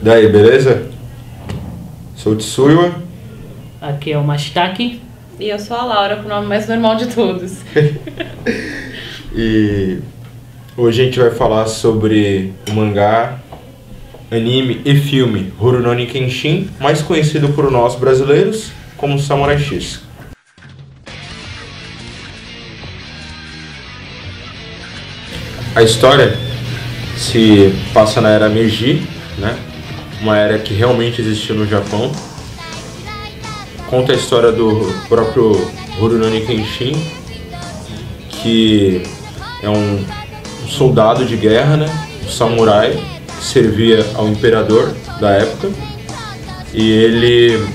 Daí, beleza? Sou o Tsuiwa. Aqui é o Mashitaki. E eu sou a Laura, com o nome mais normal de todos. E hoje a gente vai falar sobre o mangá, anime e filme Rurouni Kenshin, mais conhecido por nós brasileiros como Samurai X. A história se passa na era Meiji, né? Uma era que realmente existiu no Japão. Conta a história do próprio Rurouni Kenshin, que é um soldado de guerra, né? Um samurai que servia ao imperador da época. E ele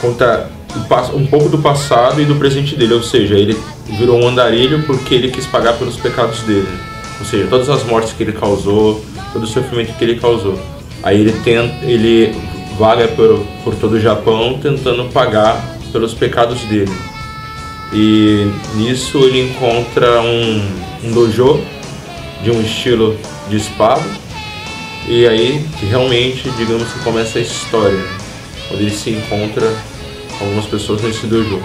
conta um pouco do passado e do presente dele, ou seja, ele virou um andarilho porque ele quis pagar pelos pecados dele. Ou seja, todas as mortes que ele causou, todo o sofrimento que ele causou. Aí ele vaga por todo o Japão tentando pagar pelos pecados dele. E nisso ele encontra um dojo de um estilo de espada. E aí que realmente, digamos que começa a história, quando ele se encontra com algumas pessoas nesse dojo.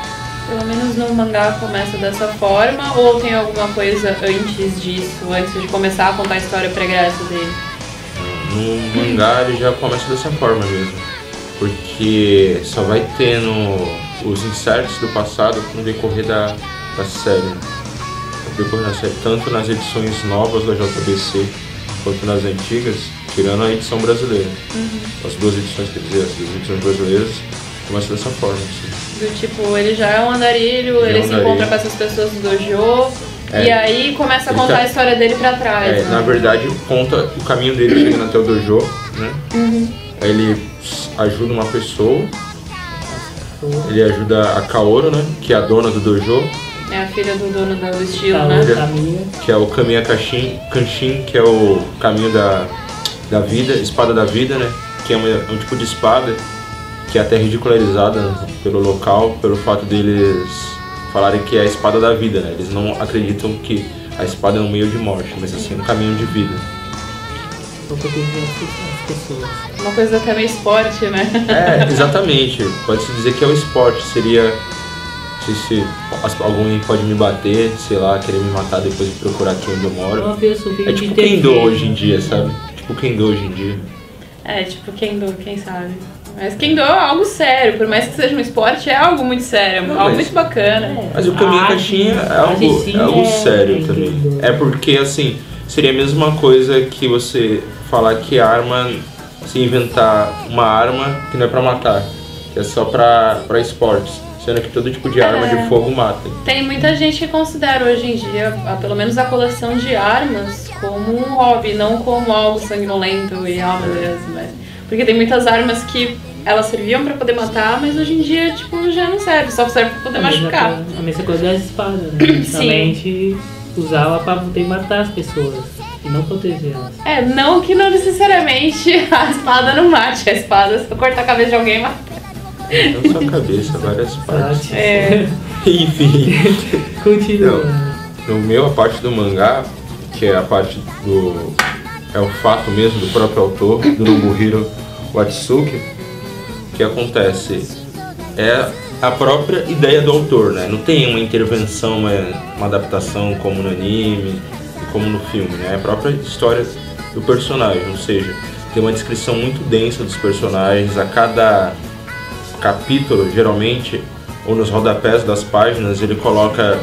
Pelo menos no mangá começa dessa forma, ou tem alguma coisa antes disso, antes de começar a contar a história pregressa dele? No mangá ele já começa dessa forma mesmo, porque só vai tendo os inserts do passado no decorrer da série. No decorrer da série, tanto nas edições novas da JBC quanto nas antigas, tirando a edição brasileira. As duas edições, quer dizer, as duas edições brasileiras começam dessa forma. Assim. Do tipo, ele já é um andarilho, ele se encontra com essas pessoas do dojo, e aí começa a contar a história dele pra trás. Né? Na verdade, conta o caminho dele chegando até o dojo, né? Aí ele ajuda uma pessoa, ele ajuda a Kaoru, né? Que é a dona do dojo. É a filha do dono do estilo, que é o Kamiya Kanshin, que é o caminho da vida, espada da vida, né? Que é um tipo de espada que é até ridicularizada, né, pelo local, pelo fato deles falarem que é a espada da vida, né? Eles não acreditam que a espada é um meio de morte, mas assim um caminho de vida. Uma coisa até meio esporte, né? É, exatamente. Pode-se dizer que é o esporte. Seria... Não sei se alguém pode me bater, sei lá, querer me matar depois de procurar aqui onde eu moro. É tipo Kendo hoje em dia, sabe? Tipo Kendo hoje em dia. É, tipo Kendo, quem sabe? Mas Kendo é algo sério, por mais que seja um esporte, é algo muito sério, algo muito bacana. Mas o Kamiya Kanshin é algo sério também. É porque, assim, seria a mesma coisa que você falar que arma, se inventar uma arma que não é pra matar, que é só pra esportes. Sendo que todo tipo de arma de fogo mata. Tem muita gente que considera hoje em dia, pelo menos a coleção de armas, como um hobby, não como algo sanguinolento e Deus, mas... Porque tem muitas armas que elas serviam pra poder matar, mas hoje em dia, tipo, já não serve, só serve pra poder machucar. A mesma coisa das espadas, né? Somente usava pra poder matar as pessoas e não proteger elas. É, não que não necessariamente a espada não mate, a espada, se eu cortar a cabeça de alguém, mata. Não só a cabeça, várias partes. Enfim. Continua. No meu, a parte do mangá, que é a parte do... É o fato mesmo do próprio autor, do Nobuhiro Watsuki, que acontece. É a própria ideia do autor, né? Não tem uma intervenção, uma adaptação como no anime e como no filme, né? É a própria história do personagem, ou seja, tem uma descrição muito densa dos personagens. A cada capítulo, geralmente, ou nos rodapés das páginas, ele coloca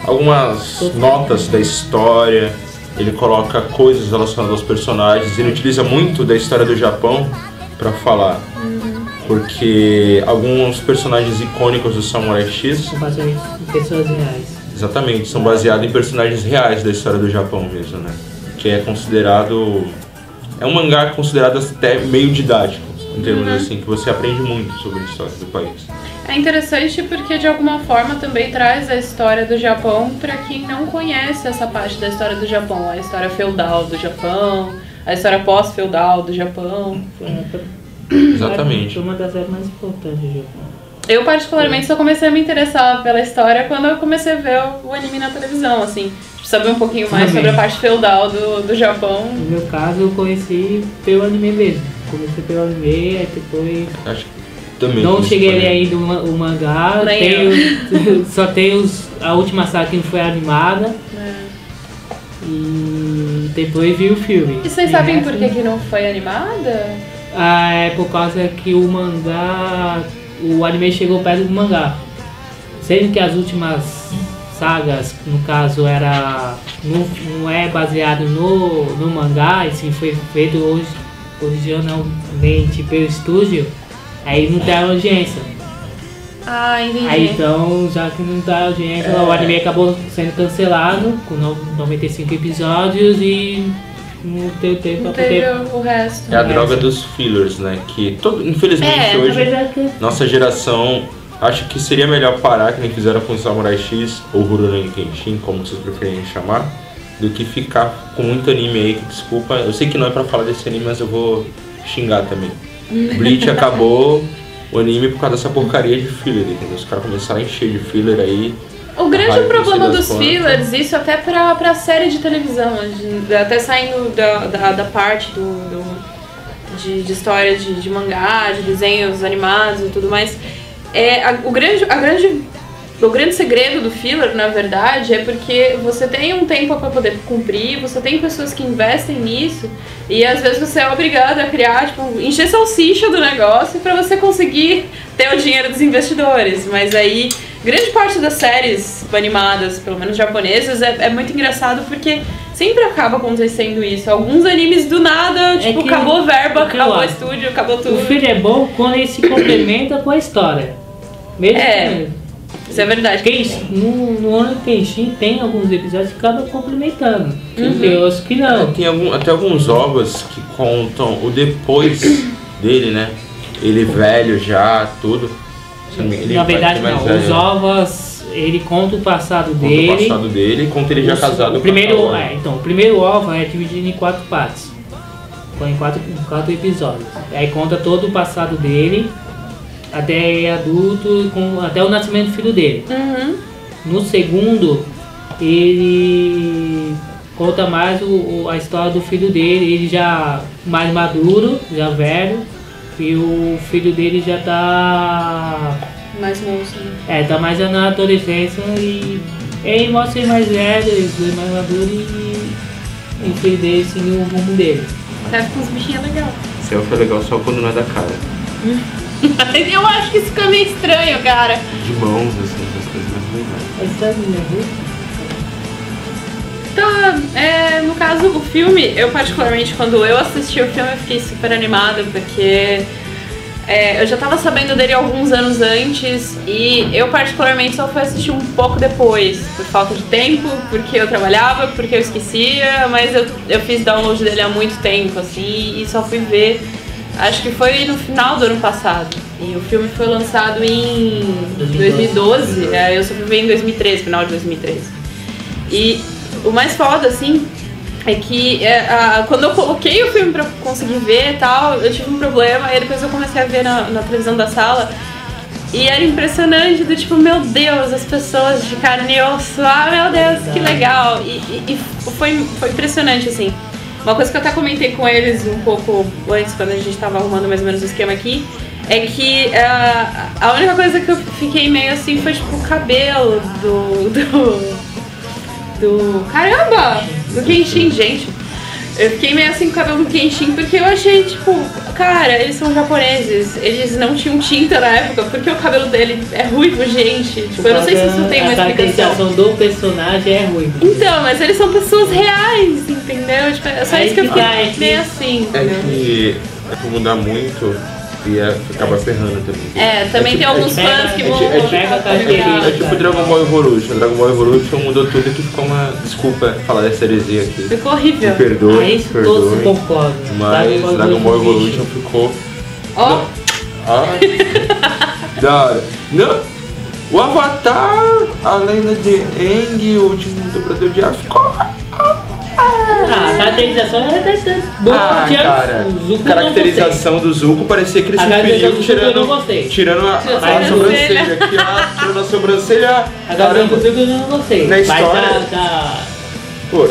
algumas notas da história, ele coloca coisas relacionadas aos personagens, ele utiliza muito da história do Japão para falar, porque alguns personagens icônicos do Samurai X são baseados em pessoas reais. Exatamente, são baseados em personagens reais da história do Japão mesmo, né? Que é considerado... É um mangá considerado até meio didático, em termos assim, que você aprende muito sobre a história do país. É interessante porque de alguma forma também traz a história do Japão para quem não conhece essa parte da história do Japão, a história feudal do Japão, a história pós-feudal do Japão. Exatamente. Uma das eras mais importantes do Japão. Eu particularmente só comecei a me interessar pela história quando eu comecei a ver o anime na televisão, assim. saber um pouquinho mais Também. sobre a parte feudal do Japão. No meu caso, eu conheci pelo anime mesmo. Comecei pelo anime, aí depois... Acho que também. Não comecei cheguei por aí. ainda o mangá, Nem só tem a última saga que não foi animada. É. E depois vi o filme. E vocês E sabem essa- por que não foi animada? É por causa que o mangá, o anime chegou perto do mangá. Sendo que as últimas sagas, no caso, não é baseado no mangá, e sim foi feito originalmente pelo estúdio, aí não tem audiência. Ah, entendi. Aí então, já que não dá audiência, o anime acabou sendo cancelado com 95 episódios e não teve tempo Não pra teve poder. o resto. É a droga dos fillers, né? Que infelizmente Na hoje, verdade, nossa geração, acho que seria melhor parar, que nem fizeram com Samurai X ou Rurouni Kenshin, como vocês preferem chamar, do que ficar com muito anime aí, que desculpa, eu sei que não é pra falar desse anime, mas eu vou xingar também. Bleach acabou o anime por causa dessa porcaria de filler, entendeu? Os caras começaram a encher de filler aí. O grande Vai, problema não sei das dos quantas. fillers, isso até pra série de televisão, até saindo da parte de história de mangá, de desenhos animados e tudo mais, o grande segredo do filler, na verdade, é porque você tem um tempo para poder cumprir, você tem pessoas que investem nisso e às vezes você é obrigado a criar, tipo, encher salsicha do negócio para você conseguir ter o dinheiro dos investidores. Mas aí, grande parte das séries animadas, pelo menos japonesas, é muito engraçado porque sempre acaba acontecendo isso. Alguns animes do nada, tipo, que- acabou verba, o que eu acabou o acho? estúdio, acabou o tudo. filme é bom quando ele se complementa com a história. Mesmo Isso é verdade. no ano Kenshin tem alguns episódios que acabam complementando. Uhum. Tem outros que não. Tem até alguns ovos que contam o depois dele, né? Ele velho já, tudo. Se não me engano, ele Na vai verdade ter mais não, velho, os né? ovos, ele conta o passado Conta dele. o passado dele e conta ele já casado O com primeiro, a então, o primeiro OVA é dividido em 4 partes. Em quatro episódios. Aí conta todo o passado dele, até adulto, até o nascimento do filho dele. Uhum. No segundo, ele conta mais a história do filho dele, ele já mais maduro, já velho, e o filho dele já tá. Mais moço, né? Tá mais na adolescência e ele mostra ele mais velho, ele mais maduro e o filho dele seguiu o rumo dele. Serve com uns bichinhos legais. Selfie é legal só quando não é da cara. Eu acho que isso fica meio estranho, cara. De mãos, assim, essas coisas mais legais. Mas tá viu? Então, no caso, o filme, eu particularmente, quando eu assisti o filme, eu fiquei super animada, porque eu já tava sabendo dele alguns anos antes e eu particularmente só fui assistir um pouco depois, por falta de tempo, porque eu trabalhava, porque eu esquecia, mas eu fiz download dele há muito tempo, assim, e só fui ver, acho que foi no final do ano passado. E o filme foi lançado em 2012, eu só fui ver em 2013, final de 2013. E o mais foda, assim, é que quando eu coloquei o filme pra conseguir ver e tal, eu tive um problema, e depois eu comecei a ver na televisão da sala, e era impressionante, do tipo, meu Deus, as pessoas de carne e osso, meu Deus, que legal, e foi impressionante, assim. Uma coisa que eu até comentei com eles um pouco antes, quando a gente tava arrumando mais ou menos o esquema aqui, é que a única coisa que eu fiquei meio assim foi, tipo, o cabelo caramba! Do Kenshin, gente. Eu fiquei meio assim com o cabelo do Kenshin porque eu achei, tipo, cara, eles são japoneses, eles não tinham tinta na época, porque o cabelo dele é ruivo, gente. Tipo, eu não sei se isso tem uma A explicação. caracterização do personagem é ruim. Então, mas eles são pessoas reais, entendeu? Tipo, é só Aí isso que eu fica- fiquei meio assim, É entendeu? que por mudar muito e acaba ferrando também. Também tem alguns fãs que vão... pega a característica. É tipo Dragon Ball Evolution. Dragon Ball Evolution mudou tudo que ficou uma. Desculpa falar dessa heresia aqui. Ficou horrível. Me perdoe, Aí isso todos perdoe. concordam. Mas Dragon Ball Evolution ficou. Ó, Da hora. Não, o Avatar, a lenda de Aang, o último dobrador de ar, ficou. A caracterização é boa. Cara, caracterização do Zuko parecia que ele A se caracterização feriu do Zuko eu não gostei. tirando a sobrancelha aqui, ó, tirando a sobrancelha. A caracterização do Zuko eu não gostei. Na Mas história- Pô,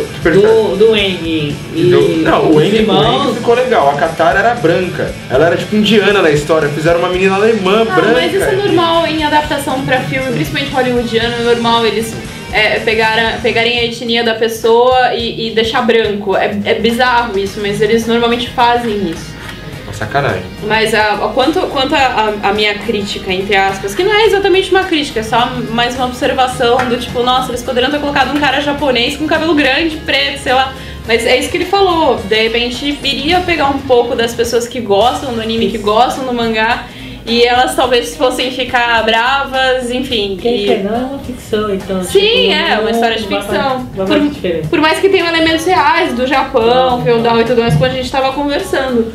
do Eng e não, o Eng irmãos. ficou legal. A Katara era branca. Ela era tipo indiana na história. Fizeram uma menina alemã branca. Mas isso é normal em adaptação pra filme, principalmente hollywoodiano. É normal eles pegarem a etnia da pessoa e deixar branco. É bizarro isso, mas eles normalmente fazem isso. Sacanagem. Mas quanto a minha crítica, entre aspas, que não é exatamente uma crítica, é só mais uma observação do tipo, nossa, eles poderiam ter colocado um cara japonês com cabelo grande, preto, sei lá. Mas é isso que ele falou, de repente iria pegar um pouco das pessoas que gostam do anime, que gostam do mangá, e elas talvez fossem ficar bravas, enfim. Não é uma ficção, então. Sim, tipo, é uma história de ficção. Diferente. Por mais que tenham elementos reais do Japão, feudal e tudo mais, como a gente tava conversando.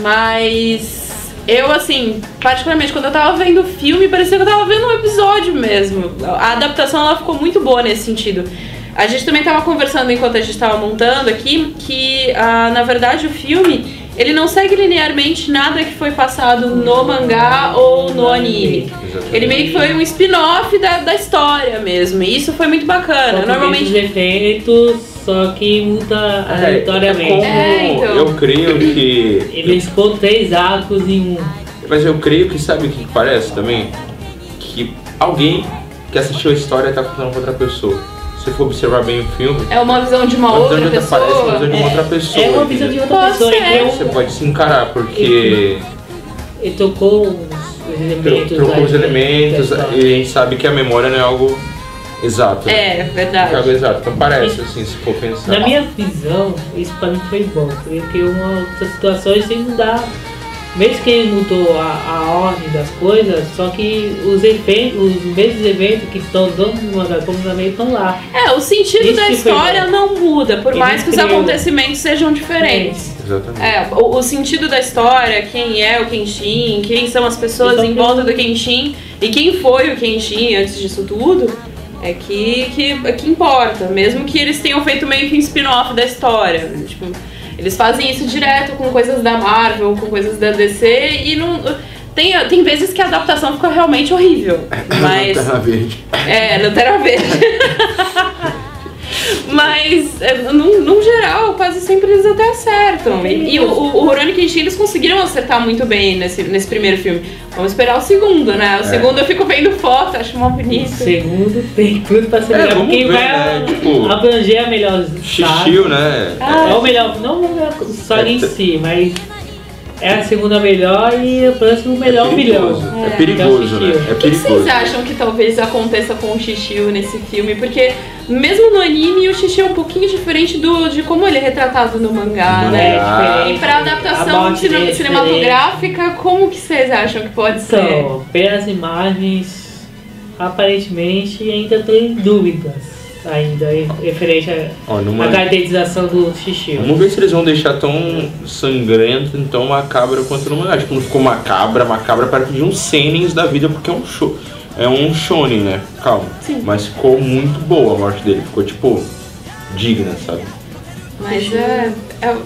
Mas eu, assim, particularmente, quando eu tava vendo o filme, parecia que eu tava vendo um episódio mesmo. A adaptação, ela ficou muito boa nesse sentido. A gente também tava conversando enquanto a gente tava montando aqui, que, na verdade, o filme, ele não segue linearmente nada que foi passado no mangá ou no anime. Ele meio que foi um spin-off da história mesmo, e isso foi muito bacana. Normalmente os efeitos, só que muda aleatoriamente. Então. Eu creio que... Eles ficou 3 arcos em um. Mas eu creio que, sabe o que parece também? Que alguém que assistiu a história tá contando com outra pessoa. Se for observar bem o filme... É uma visão de uma outra pessoa. Parece uma visão de uma outra pessoa. É uma visão de outra pessoa. Você pode se encarar, porque... Ele trocou os elementos. Trocou os elementos e a gente sabe que a memória não é algo exato. É, verdade. Não é algo exato. Então parece, assim, se for pensar. Na minha visão, isso pra mim foi bom. Porque uma outras situações sem mudar. Mesmo que ele mudou a ordem das coisas, só que os mesmos eventos que estão dando no mangá como também estão lá. O sentido da história não muda, por mais que os acontecimentos sejam diferentes. Exatamente. O sentido da história, quem é o Kenshin, quem são as pessoas em volta do Kenshin e quem foi o Kenshin antes disso tudo, é que importa, mesmo que eles tenham feito meio que um spin-off da história. Tipo, eles fazem isso direto com coisas da Marvel, com coisas da DC e não... Tem vezes que a adaptação ficou realmente horrível. Mas... Lanterna Verde. Lanterna Verde. Mas, no geral, quase sempre eles até acertam. E o Rurouni Kenshin, eles conseguiram acertar muito bem nesse primeiro filme. Vamos esperar o segundo, né? O segundo eu fico vendo foto, acho mó bonito. O segundo tem tudo pra ser melhor. Quem vai abranger a melhor Shishio, né? É o melhor, não o melhor saga em si, mas é a segunda melhor e a próxima o melhor milhão. É perigoso, né? O que vocês acham que talvez aconteça com o Shishio nesse filme? Porque mesmo no anime o Shishio é um pouquinho diferente de como ele é retratado no mangá, né? E pra adaptação cinematográfica, como que vocês acham que pode ser? Então, pelas imagens, aparentemente ainda tem dúvidas. Ainda referente à caracterização do Shishio. Vamos ver se eles vão deixar tão sangrento, tão macabro quanto no mangá. Tipo, não ficou macabra perto de uns senens da vida, porque é um show. É um shonen, né? Calma. Sim. Mas ficou muito boa a morte dele. Ficou, tipo, digna, sabe? Mas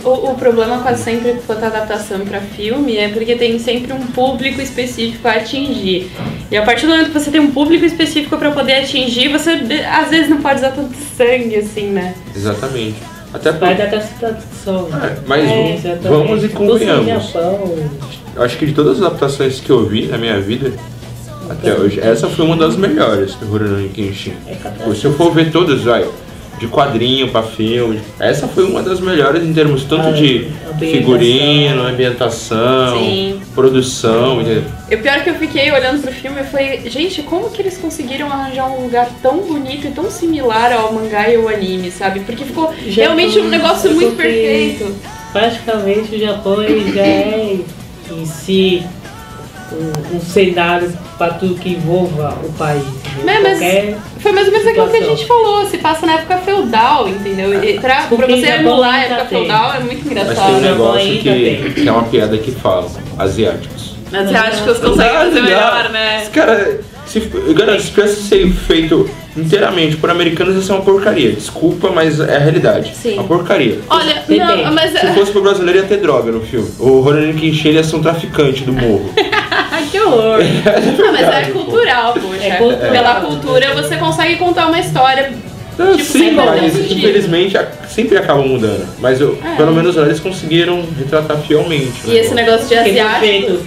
o problema quase sempre quanto à adaptação para filme é porque tem sempre um público específico a atingir. E a partir do momento que você tem um público específico para poder atingir, você às vezes não pode usar tanto sangue assim, né? Exatamente. Até vai dar adaptação. Mas vamos e convenhamos. Eu acho que de todas as adaptações que eu vi na minha vida até hoje, essa foi uma das melhores do Rurouni Kenshin. Se eu for ver todas, de quadrinho pra filme, essa foi uma das melhores em termos tanto de figurino, ambientação, produção. O pior que eu fiquei olhando pro filme foi, gente, como que eles conseguiram arranjar um lugar tão bonito e tão similar ao mangá e ao anime, sabe? Porque ficou realmente um negócio muito perfeito. Praticamente o Japão já é em si um cenário para tudo que envolva o país. Mas foi mais ou menos aquilo que a gente falou, se passa na época feudal, entendeu? E pra você emular a época feudal é muito engraçado. Mas tem um negócio que é uma piada que falam, asiáticos. Asiáticos conseguem fazer melhor, né? Esse cara, se tivesse ser feito inteiramente por americanos, ia ser uma porcaria. Desculpa, mas é a realidade. Sim. Uma porcaria. Olha, não, mas... Se fosse pro brasileiro, ia ter droga no filme. O Rurouni Kenshin ia ser um traficante do morro. Que horror! Não, mas é cultural, poxa. Pela cultura você consegue contar uma história Tipo, Sim, sempre faz mas sentido. infelizmente sempre acabam mudando. Mas pelo menos eles conseguiram retratar fielmente. E esse negócio de Que foi asiático. feito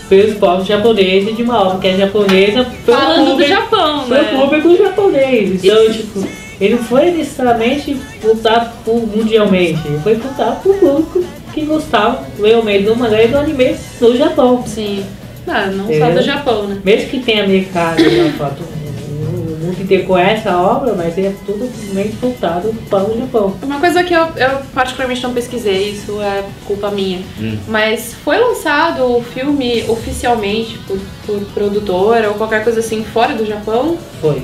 pelos povos japoneses de uma obra que é japonesa Falando do Japão, pelo né? público japonês. Então, tipo, ele não foi necessariamente voltar mundialmente, ele foi voltar pro público que gostava realmente do mangá e do anime no Japão. Sim. Não só do Japão, né? Mesmo que tenha americano, o mundo inteiro conhece a obra, mas é tudo meio voltado para o Japão. Uma coisa que eu particularmente não pesquisei, isso é culpa minha, mas foi lançado o filme oficialmente por produtora ou qualquer coisa assim fora do Japão? Foi.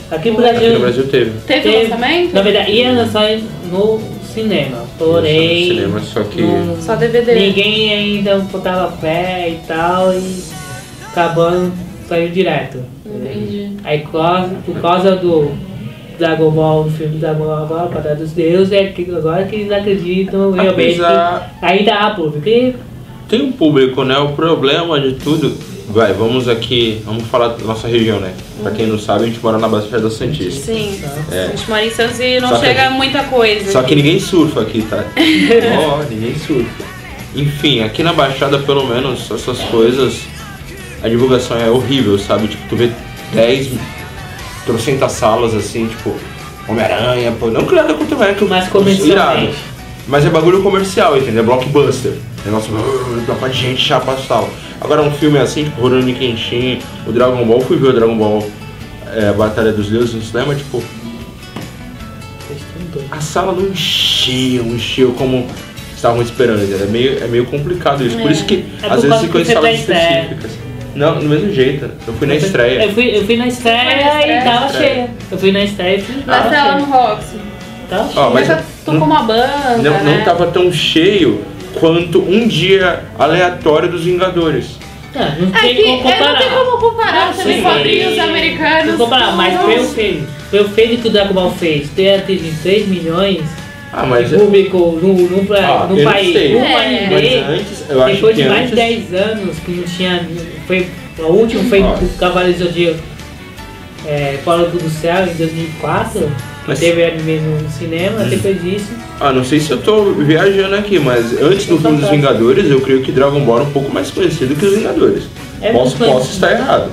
Aqui no Aqui no Brasil Brasil teve. Teve lançamento? Na verdade, ia lançar no cinema, porém No cinema, só que Só DVD. ninguém ainda botava fé e tal, e acabando saiu direto. Entendi. Aí por causa do Dragon Ball, do filme Dragon Ball, a Batalha dos Deuses, é que agora que eles acreditam realmente Apesar- que ainda há público. E tem um público, né? O problema de tudo. Vamos falar da nossa região, né? Pra quem não sabe, a gente mora na Baixada Santista. Sim. É. A gente mora em Santos e não Só que- chega muita coisa. Só que ninguém surfa aqui, tá? Ninguém surfa. Enfim, aqui na Baixada, pelo menos, essas coisas, a divulgação é horrível, sabe? Tipo, tu vê 300 salas assim, tipo, Homem-Aranha, pô. Não que nada contra o Homem-Aranha, que mais irado. comercialmente. Mas é bagulho comercial, entendeu? É blockbuster. Negócio, uma de gente chapa a sala. Agora um filme assim, tipo, Rurouni Kenshin, o Dragon Ball, fui ver o Dragon Ball Batalha dos Deuses no cinema, tipo, a sala não encheu como estavam esperando, entendeu? É meio complicado isso. Por isso que É às por vezes causa ficam em que você salas tá estreia. específicas. Não, do mesmo jeito. Eu fui na estreia. Eu fui na estreia e tava cheia. Eu fui na estreia e Mas tava ela no cheia. Roxy. Tava Ó, mas Mas tocou uma banda, não né? tava tão cheio quanto um dia aleatório dos Vingadores. Não tem como comparar. Não tem como comparar, Sim, teve quadrinhos americanos. Não comparar, mas Nossa. pelo feito que o Dragon Ball fez, ter atingido 3 milhões Ah, mas de público no eu não país, sei. no É. anime, Mas antes, eu acho depois que de mais de antes... 10 anos que não tinha. O último foi Ó. o Cavaleiro do Zodíaco Fora do Céu em 2004. Mas- Teve anime no cinema, depois disso. Ah, não sei se eu tô viajando aqui, mas antes do filme dos Vingadores, eu creio que Dragon Ball era um pouco mais conhecido que os Vingadores. É Posso muito estar errado.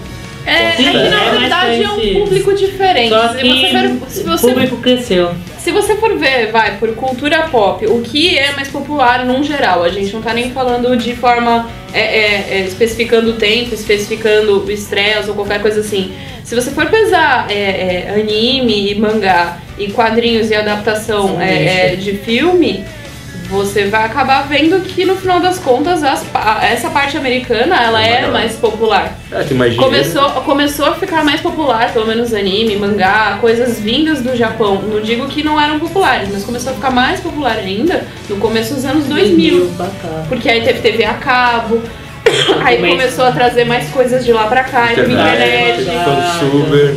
Que Sim, na é mais verdade é um conhecido. público diferente. Só Se que você o público cresceu. Se você for ver, por cultura pop, o que é mais popular num geral, a gente não tá nem falando de forma especificando o tempo, especificando estreias ou qualquer coisa assim. Se você for pesar anime e mangá e quadrinhos e adaptação de filme, você vai acabar vendo que no final das contas essa parte americana ela é maior. mais popular. Tu imagina... Começou a ficar mais popular, pelo menos anime, mangá, coisas vindas do Japão. Não digo que não eram populares, mas começou a ficar mais popular ainda no começo dos anos 2000. pra cá. Porque aí teve TV a cabo, aí Também. começou a trazer mais coisas de lá pra cá, aí teve internet. Super.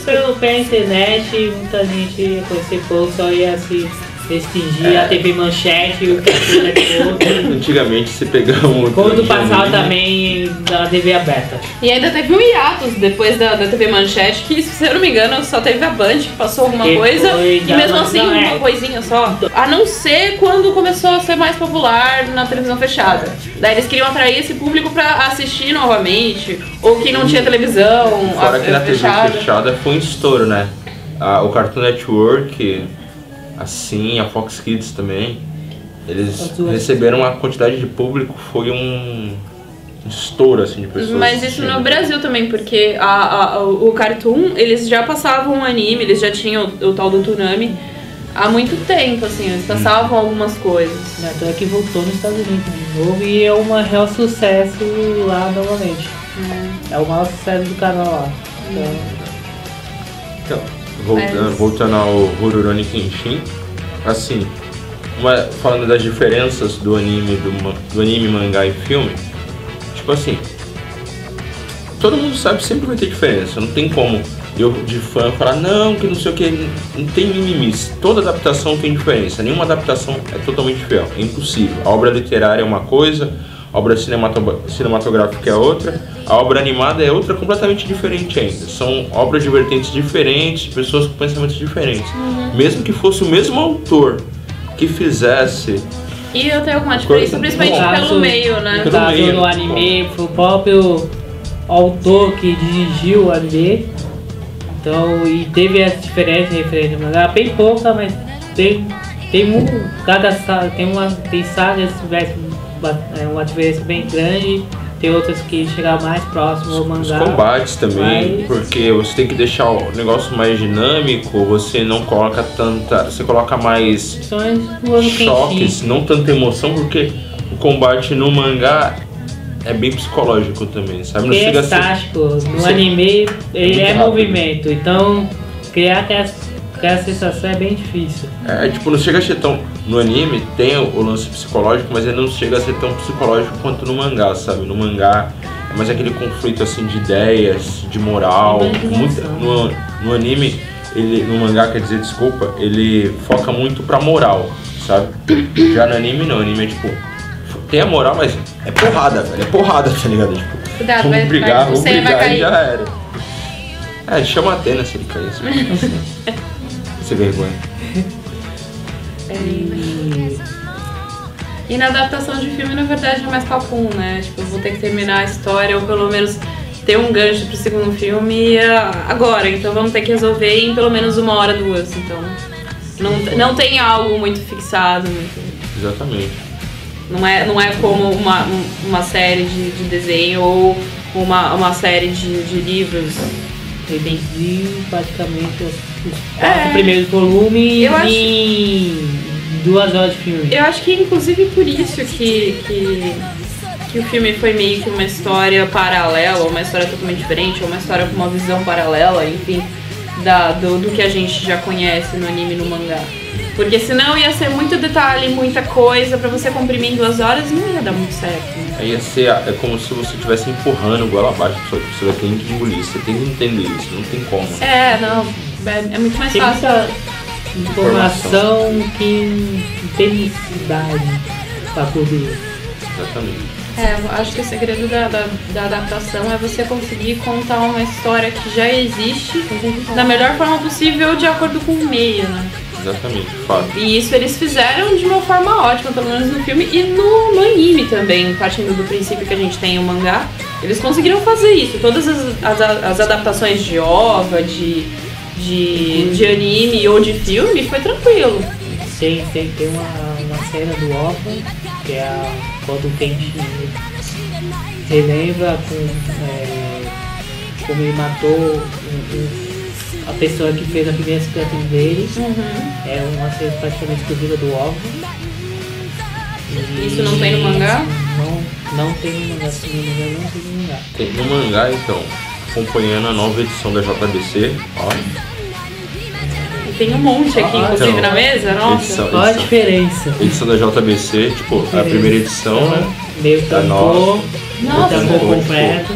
Pela internet, muita gente ia conhecer pouco, só ia se restringir a TV Manchete e o Cartoon Network. Antigamente, se pegar um... Quando passava também da TV aberta. E ainda teve um hiatus depois da TV Manchete, que se eu não me engano só teve a Band que passou alguma Que coisa, foi e da mesmo Band, assim não, uma coisinha só. A não ser quando começou a ser mais popular na televisão fechada. Daí eles queriam atrair esse público pra assistir novamente, ou que não tinha televisão Fora que na TV fechada. fechada foi um estouro, né? O Cartoon Network, assim, a Fox Kids também, eles receberam uma quantidade de público, foi um estouro, assim, de pessoas. Mas isso assistindo. no Brasil também, porque o Cartoon, eles já passavam um anime, eles já tinham o tal do Toonami há muito tempo, assim, eles passavam algumas coisas. Então é que voltou nos Estados Unidos de novo e é um real sucesso lá novamente. É o maior sucesso do canal lá. Então, voltando ao Rurouni Kenshin, assim, falando das diferenças do anime, do anime, mangá e filme, tipo assim, todo mundo sabe, sempre vai ter diferença, não tem como eu de fã falar, não, que não sei o que, não tem mimimis, toda adaptação tem diferença, nenhuma adaptação é totalmente fiel, é impossível, a obra literária é uma coisa, a obra cinematográfica é outra. A obra animada é outra completamente diferente ainda. São obras de vertentes diferentes, pessoas com pensamentos diferentes. Mesmo que fosse o mesmo autor que fizesse... E eu tenho alguma diferença, principalmente pelo meio, né? No caso, no anime, foi o próprio autor que dirigiu o anime. Então, e teve essa diferença referente ao mangá, bem pouca, mas tem sagas que tivesse uma diferença bem grande, tem outras que chegaram mais próximo ao mangá. Os combates também, porque você tem que deixar o negócio mais dinâmico, você não coloca tanta... Você coloca mais choques, não tanta emoção, porque o combate no mangá é bem psicológico também, sabe? Não chega tático, no anime ele é movimento, então criar aquela sensação é bem difícil. Tipo, não chega a ser tão... No anime tem o lance psicológico, mas ele não chega a ser tão psicológico quanto no mangá, sabe? No mangá é mais aquele conflito assim de ideias, de moral. No anime, no mangá, quer dizer, desculpa, ele foca muito pra moral, sabe? Já no anime não, o anime é tipo... Tem a moral, mas é porrada, velho. É porrada, tá ligado? Tipo, cuidado, vamos brigar cair. E já era. Chama a Atena se ele cair. Sem vergonha. E na adaptação de filme, na verdade, é mais papum, né? Tipo, eu vou ter que terminar a história ou pelo menos ter um gancho pro segundo filme agora. Então vamos ter que resolver em pelo menos 1 hora, 2. Então não tem algo muito fixado. Exatamente. Não é como uma série de desenho ou uma série de livros. Redentiu praticamente os 4 primeiros volumes em 2 horas de filme. Eu acho que inclusive por isso que o filme foi meio que uma história paralela, ou uma história totalmente diferente, ou uma história com uma visão paralela, enfim, do que a gente já conhece no anime e no mangá. Porque senão ia ser muito detalhe, muita coisa, pra você comprimir em 2 horas não ia dar muito certo. Né? Aí ia ser, é como se você estivesse empurrando goela abaixo, você vai ter que engolir, você tem que entender isso, não tem como. É muito mais tem fácil. Muita informação que tem necessidade pra poder. Exatamente. Eu acho que o segredo da adaptação é você conseguir contar uma história que já existe da melhor forma possível de acordo com o meio, né? Exatamente, fato. E isso eles fizeram de uma forma ótima, pelo menos no filme e no anime também, partindo do princípio que a gente tem o mangá. Eles conseguiram fazer isso. Todas as adaptações de OVA, de anime ou de filme, foi tranquilo. Tem uma cena do OVA, que é quando o Kenshin relembra como ele matou a pessoa que fez a primeira cicatriz dele. É uma cena praticamente exclusiva do OVA. Isso não tem no mangá? Não tem no mangá, se não me engano, não tem no mangá. Tem no mangá, então, acompanhando a nova edição da JBC, tem um monte aqui, inclusive, então, na mesa, nossa. Qual a diferença? Edição da JBC, tipo, a primeira edição, né? Meio tampou, completo.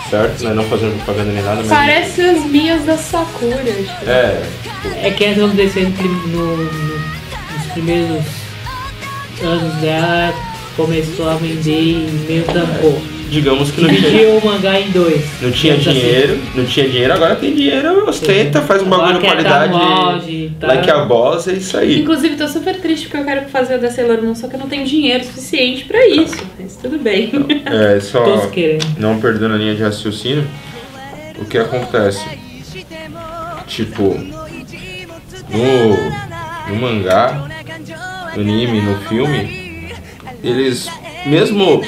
Certo? Não fazendo propaganda nem nada, mas... Parece as minhas da Sakura. Tipo. É que elas descendo nos primeiros anos dela, começou a vender meio tampou. Digamos que não dividiu o mangá em 2. Não tinha dinheiro, agora tem dinheiro, ostenta, faz um bagulho de qualidade, like a boss, é isso aí. Inclusive, tô super triste porque eu quero fazer o da Sailor Moon, só que eu não tenho dinheiro suficiente pra isso, mas tudo bem. Só não perdendo a linha de raciocínio, o que acontece? Tipo, no mangá, no anime, no filme, eles, mesmo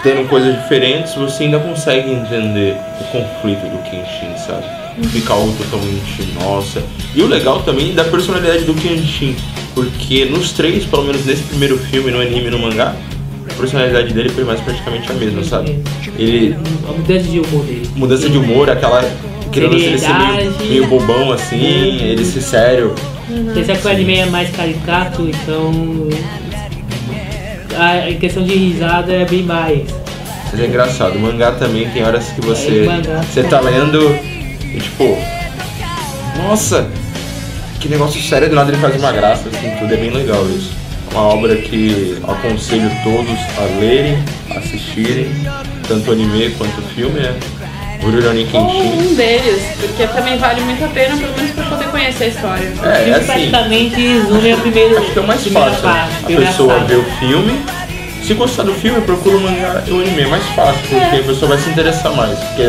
tendo coisas diferentes, você ainda consegue entender o conflito do Kenshin, sabe? Fica algo totalmente nossa. E o legal também da personalidade do Kenshin, porque nos 3, pelo menos nesse primeiro filme, no anime e no mangá, a personalidade dele foi mais praticamente a mesma, sabe? A mudança de humor dele. Mudança de humor, aquela... Querendo ele ser meio bobão assim, ele ser sério. Você sabe que o anime é mais caricato, então... Em questão de risada é bem mais. Mas é engraçado, o mangá também tem horas que você tá lendo e tipo, nossa, que negócio sério, do nada ele faz uma graça, assim, tudo é bem legal isso. Uma obra que aconselho todos a lerem, assistirem tanto o anime quanto o filme, né? Rurouni Ou Kenshin. um deles, porque também vale muito a pena, pelo menos pra poder conhecer a história. É assim, praticamente resume a primeira. acho que é o mais primeira fácil. parte, A primeira pessoa saga. vê o filme, se gostar do filme, procura o mangá e o anime. É mais fácil, porque a pessoa vai se interessar mais. Porque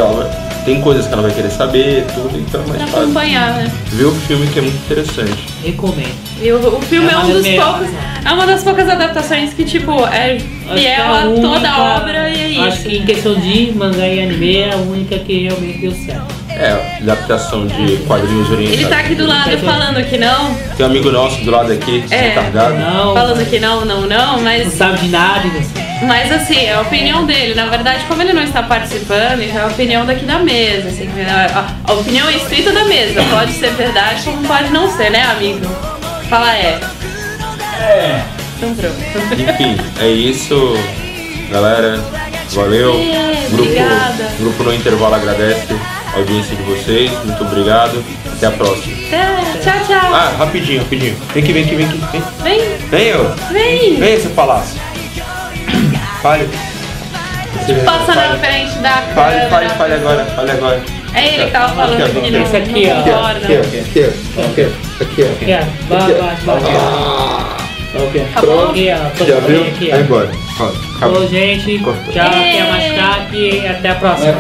tem coisas que ela vai querer saber, tudo, então é Pra mais fácil. acompanhar, né? Ver o filme que é muito interessante. Recomendo. E o filme É é uma um das dos melhores, poucos. né? É uma das poucas adaptações que, tipo, é Acho que é fiel a única- toda a obra e é isso. Acho que em questão de mangá e anime é a única que realmente deu certo. É, adaptação de quadrinhos orientais. Ele tá aqui do lado falando que não, Tem um amigo nosso do lado aqui, retardado. Não, falando que não, não mas sabe de nada, não sei. Mas assim, é a opinião dele. Na verdade, como ele não está participando, então é a opinião daqui da mesa. Assim, a opinião é escrita da mesa. Pode ser verdade, como pode não ser, né, amigo? Fala Então pronto. Enfim, é isso, galera. Valeu. Obrigada. Grupo No Intervalo agradece a audiência de vocês. Muito obrigado. Até a próxima. Tchau, tchau. Ah, rapidinho. Vem aqui. Vem, Vem, ô. vem. Vem, seu palácio. Fale. Passa na frente da câmera. Fale agora. É ele que tava falando Aqui, ó. que não Esse aqui, ó. concorda. Aqui, Aqui, ó. Bate. Acabou? Aqui, ó. Já viu? Aqui, Vai ó. embora. Falou, gente. Cortou. Tchau, até mais tarde e até a próxima.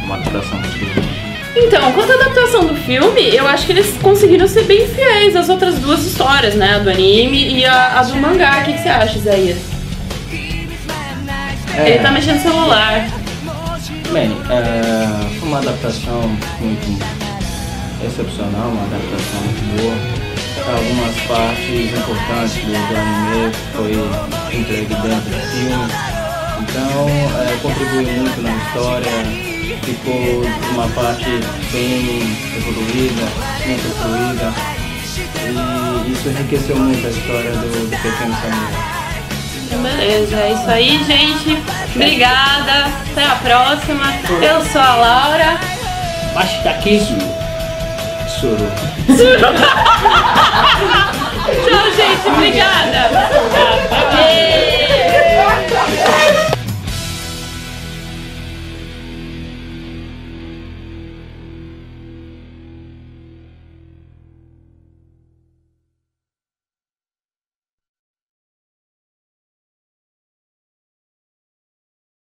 Uma adaptação do filme. Então, quanto à adaptação do filme, eu acho que eles conseguiram ser bem fiéis às outras duas histórias, né? A do anime e a do mangá. O que você acha, Isaías? Ele tá mexendo no celular. Bem, foi uma adaptação muito excepcional, uma adaptação muito boa. Algumas partes importantes do anime foi entregue dentro do filme. Então, contribuiu muito na história. Ficou uma parte bem evoluída, bem construída. E isso enriqueceu muito a história do Pequeno Samurai. Então, beleza, é isso aí, gente. Obrigada. Até a próxima. Eu sou a Laura. Baixa daqui. Suru. Tchau, gente. Obrigada.